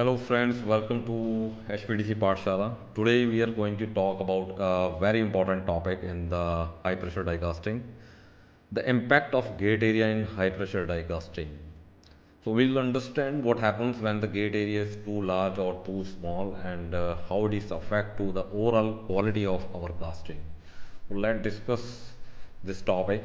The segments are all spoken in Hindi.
Hello friends, welcome to HPDC Pathshala. Today we are going to talk about a very important topic in the high pressure die casting, the impact of gate area in high pressure die casting. So we'll understand what happens when the gate area is too large or too small and how it is affect to the overall quality of our casting. So let's discuss this topic.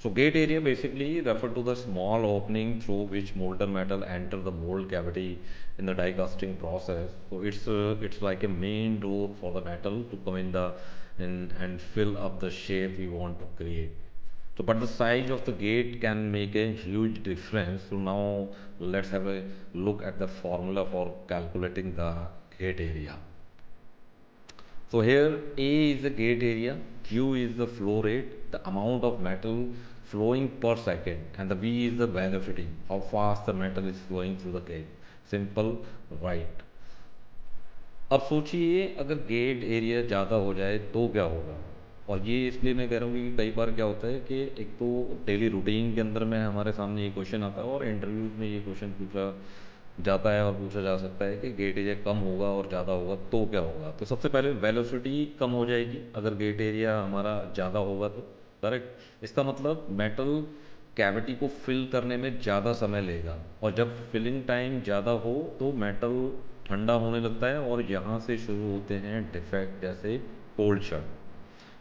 So gate area basically refer to the small opening through which molten metal enter the mold cavity in the die casting process. So it's like a main door for the metal to come in the in and fill up the shape we want to create. So, but the size of the gate can make a huge difference. So now let's have a look at the formula for calculating the gate area. So here A is the gate area, Q is the flow rate, the amount of metal flowing per second, and the V is the velocity, how fast the metal is flowing through the gate. Simple, right? अब सोचिए अगर गेट एरिया ज़्यादा हो जाए तो क्या होगा। और ये इसलिए मैं कह रहा हूँ कि कई बार क्या होता है कि एक तो डेली रूटीन के अंदर में हमारे सामने ये क्वेश्चन आता है और इंटरव्यूज में ये क्वेश्चन पूछा जाता है और पूछा जा सकता है कि गेट एरिया कम होगा और ज़्यादा होगा तो क्या होगा। तो सबसे पहले वेलोसिटी कम हो जाएगी अगर गेट एरिया हमारा ज़्यादा होगा तो। करेक्ट, इसका मतलब मेटल कैविटी को फिल करने में ज़्यादा समय लेगा और जब फिलिंग टाइम ज़्यादा हो तो मेटल ठंडा होने लगता है और यहाँ से शुरू होते हैं डिफेक्ट जैसे कोल्ड शट।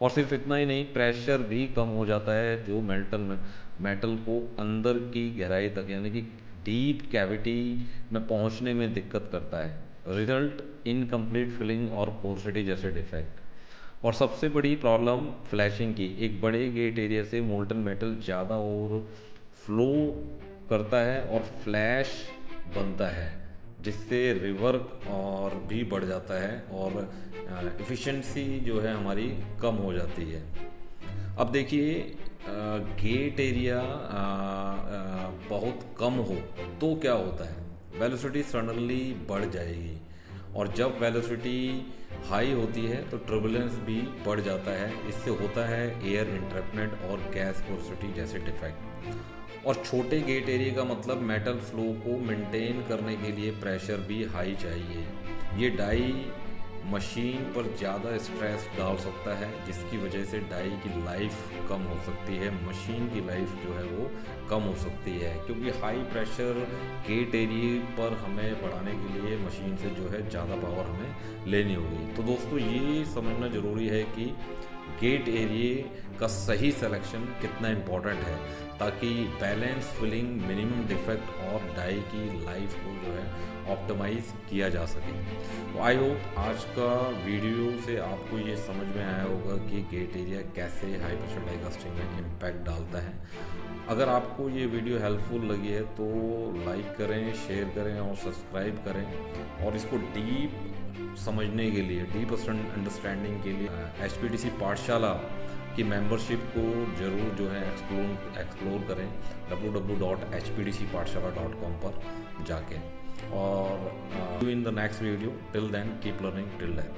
और सिर्फ इतना ही नहीं, प्रेशर भी कम हो जाता है जो मेटल को अंदर की गहराई तक यानी कि डीप कैविटी में पहुंचने में दिक्कत करता है। रिजल्ट इनकम्प्लीट फिलिंग और पोर्सिटी जैसे डिफेक्ट। और सबसे बड़ी प्रॉब्लम फ्लैशिंग की, एक बड़े गेट एरिया से मोल्टन मेटल ज़्यादा और फ्लो करता है और फ्लैश बनता है जिससे रिवर्क और भी बढ़ जाता है और एफिशिएंसी जो है हमारी कम हो जाती है। अब देखिए, गेट एरिया बहुत कम हो तो क्या होता है, वेलोसिटी सडनली बढ़ जाएगी और जब वेलोसिटी हाई होती है तो टर्बुलेंस भी बढ़ जाता है। इससे होता है एयर इंटरप्टमेंट और गैस पोर्सिटी जैसे डिफेक्ट। और छोटे गेट एरिया का मतलब मेटल फ्लो को मेंटेन करने के लिए प्रेशर भी हाई चाहिए। ये डाई मशीन पर ज़्यादा स्ट्रेस डाल सकता है जिसकी वजह से डाई की लाइफ कम हो सकती है, मशीन की लाइफ जो है वो कम हो सकती है क्योंकि हाई प्रेशर गेट एरिया पर हमें बढ़ाने के लिए मशीन से जो है ज़्यादा पावर हमें लेनी होगी। तो दोस्तों ये समझना ज़रूरी है कि गेट एरिया का सही सिलेक्शन कितना इम्पोर्टेंट है ताकि बैलेंस फिलिंग, मिनिमम डिफेक्ट और डाई की लाइफ को जो है ऑप्टिमाइज किया जा सके। तो आई होप आज का वीडियो से आपको ये समझ में आया होगा कि गेट एरिया कैसे हाई प्रेशर डाई कास्टिंग में इम्पैक्ट डालता है। अगर आपको ये वीडियो हेल्पफुल लगी है तो लाइक करें, शेयर करें और सब्सक्राइब करें। और इसको डीप समझने के लिए, डीप अंडरस्टैंडिंग के लिए HPDC पाठशाला की मेंबरशिप को ज़रूर जो है एक्सप्लोर करें www.hpdcpathshala.com पर जाके। और in the next video, till then keep learning till death.